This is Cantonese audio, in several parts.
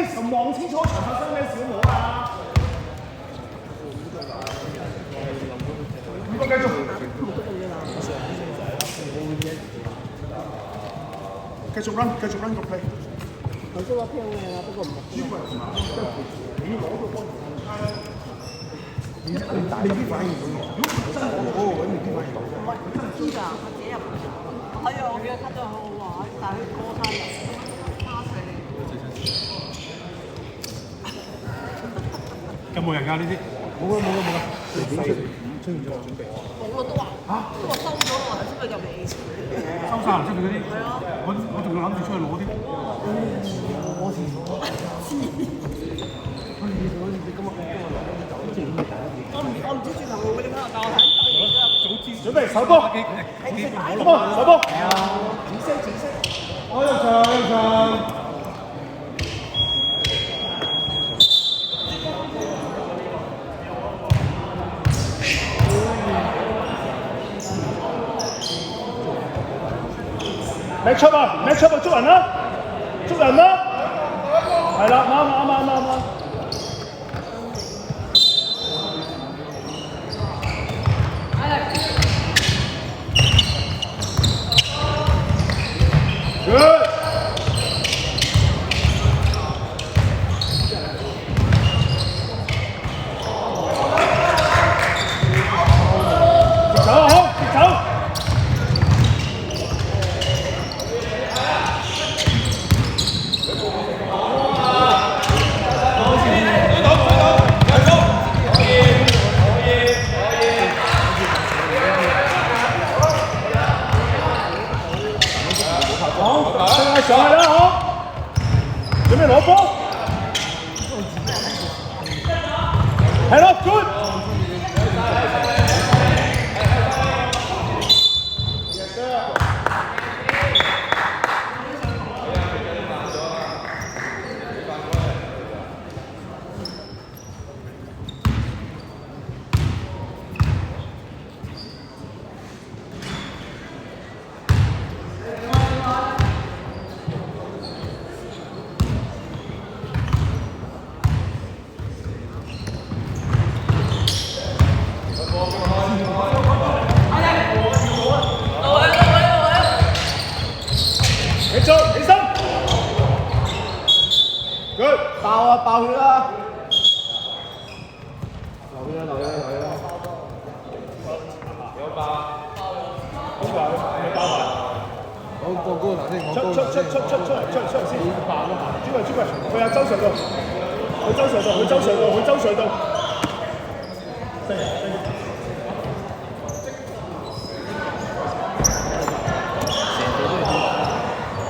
please 望清楚場發生咩事好冇啊？五個繼續。繼續 run 個 play。頭先個 play 好靚啊，不過唔係。你攞個波。你未必反應到喎。如果真係我攞個位，未必反應到。唔係，佢知㗎，佢自己入。係啊，我記得 cut 咗好好玩，但係佢過曬人，蝦死你。有冇人㗎呢啲？冇啦。出現咗準備。冇啦都話。嚇！都話收咗啦，頭先佢入嚟。收晒唔識佢嗰啲。係啊。我仲諗住出去攞添。我先。我唔知轉頭會唔會點樣，但我睇早知。準備手波。手波。係啊。紫色。我入場。match up 啊，捉人啦，係啦，啱。Good。上去啦，好！準備攞波，係咯 ，good。起身 ，good， 爆血啦！流血啦！有爆，邊個係咪爆埋？我過高頭先，出嚟先，爆咯！朱貴，佢阿周上到，佢周上到，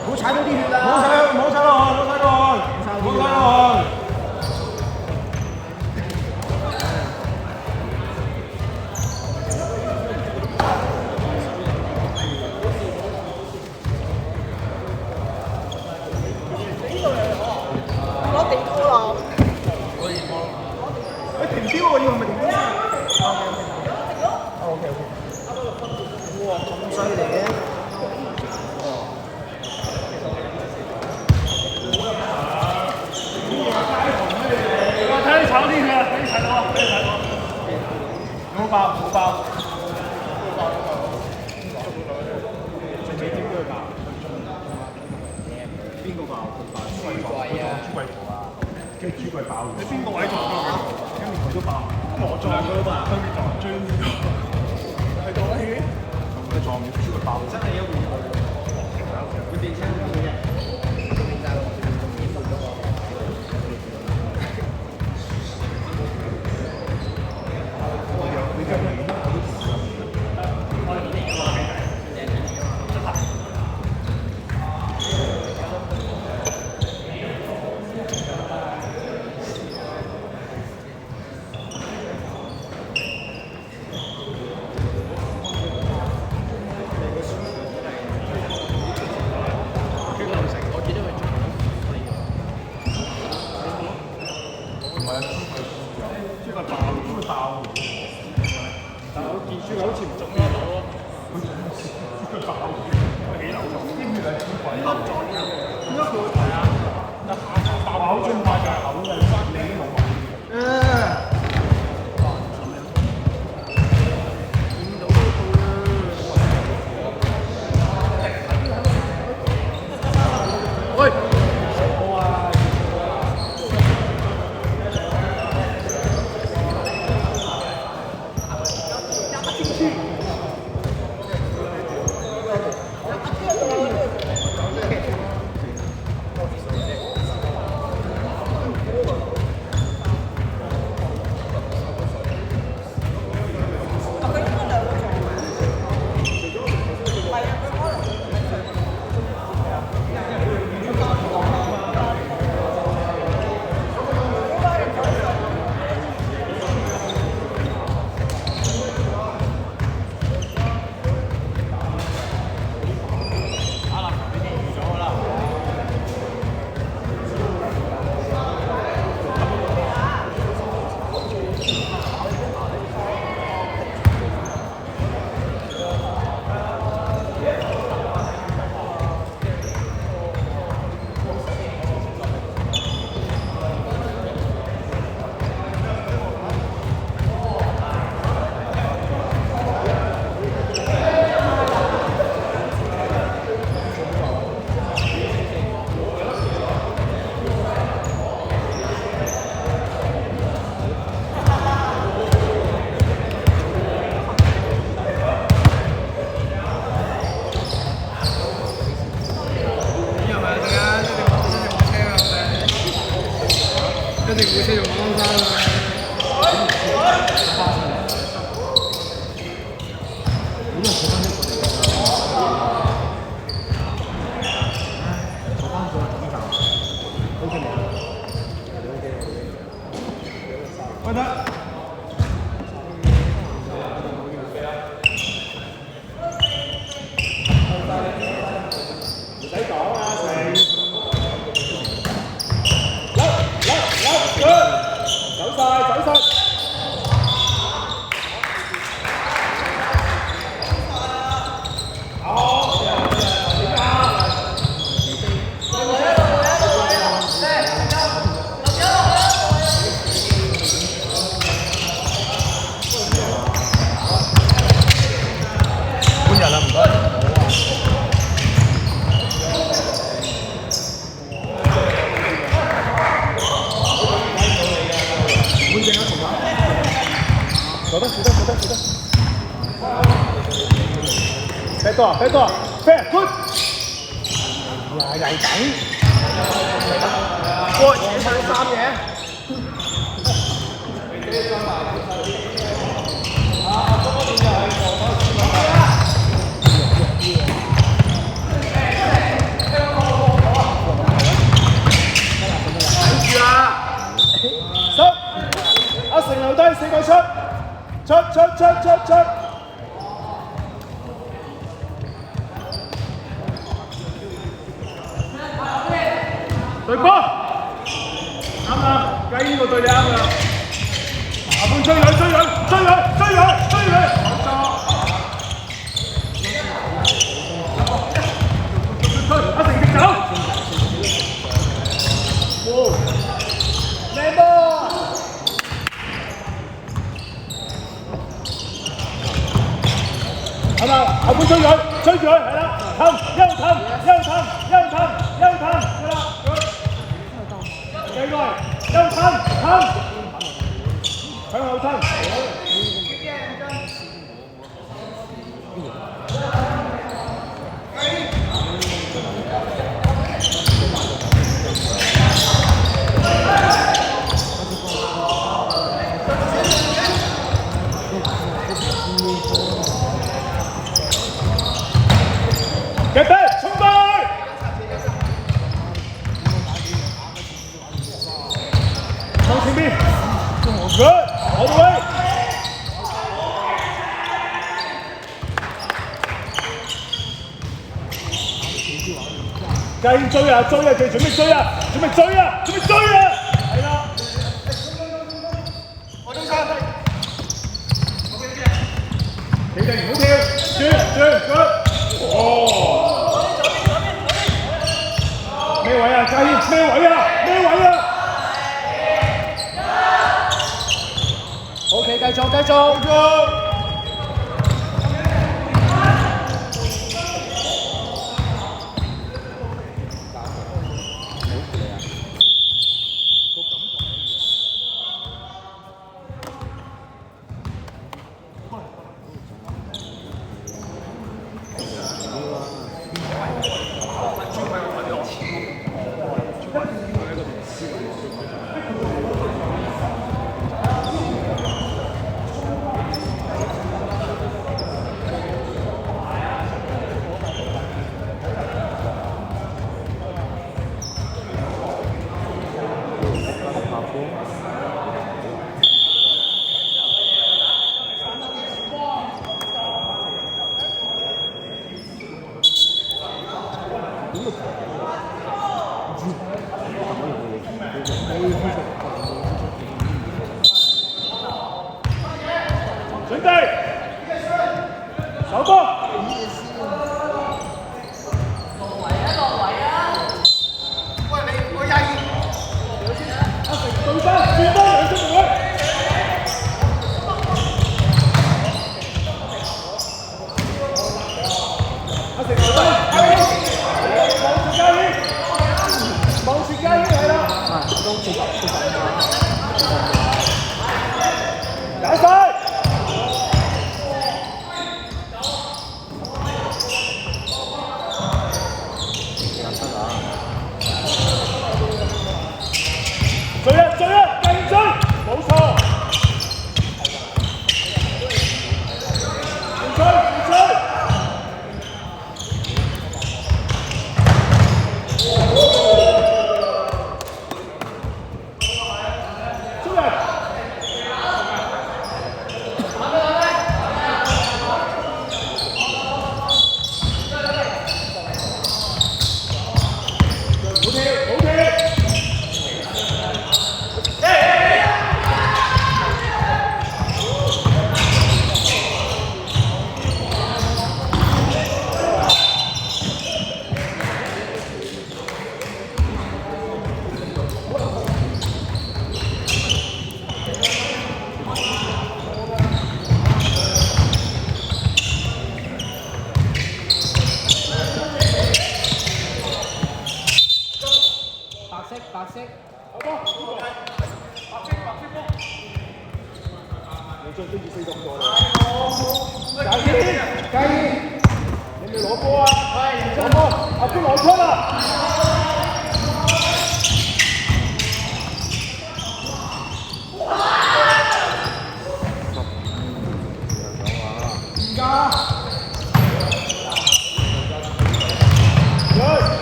唔好踩到啲血啦！唔好踩落去！攞地拖啦！停標喎，要係咪停標先？OK。哇，咁犀利嘅！睇你炒啲血啊！俾你睇到啊！冇爆。最尾點都要爆。邊個爆？朱貴啊！跟住朱貴爆。你邊個位撞到佢？跟住佢都爆。我撞佢都爆，跟住撞追呢個。係撞咗血。佢撞完朱貴爆。真係一回合。會變青嘅。但係我見書好似唔中意攞咯，佢爆起樓，啲血係點鬼？點解佢會係啊？爆好中。一定會識用馬鞍山喂得。俾多，fair good，又等，過前三嘢。睇住啦，收，阿成留低4個出。對波，啱啦，計呢個對你啱啦。下半追佢，冇錯。阿成直走。靚波。係嘛？後半追佢，係啦，氹，休氹，係啦。幾耐？休氹，向後氹。Get back! 衝過去！向前邊 ！Good! All the way! 繼續追啊！佢準備追啊！係啦！我中間。企定唔好跳，轉 哦！咩位啊？嘉軒，咩位啊 ？OK， 繼續。準備，手波。落位啊！喂，我廿二。對身，轉多兩出嚟。阿成留低，望住嘉軒係啦。打晒。追一！白色。你將跟住4咁多啦。介意，你未攞波啊？係，攞波，阿潘攞出啦！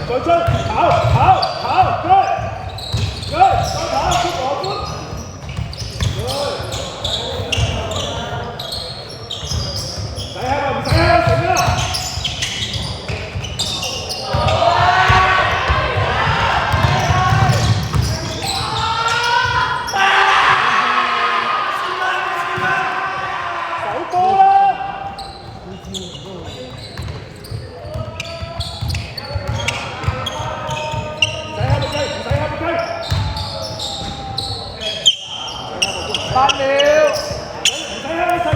再追，跑，追，再跑，出羅冠，使喺度，唔使喺度停啦！手波啦！8秒，唔使喺度食。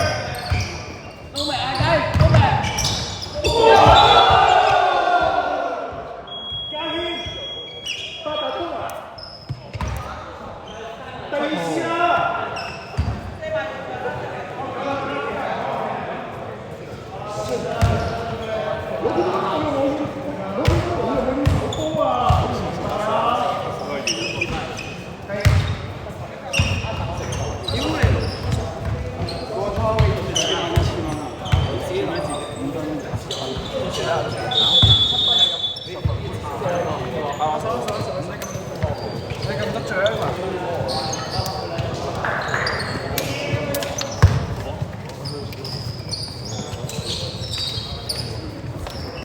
都未嗌雞，都未。嘉軒，8大鐘啊！第4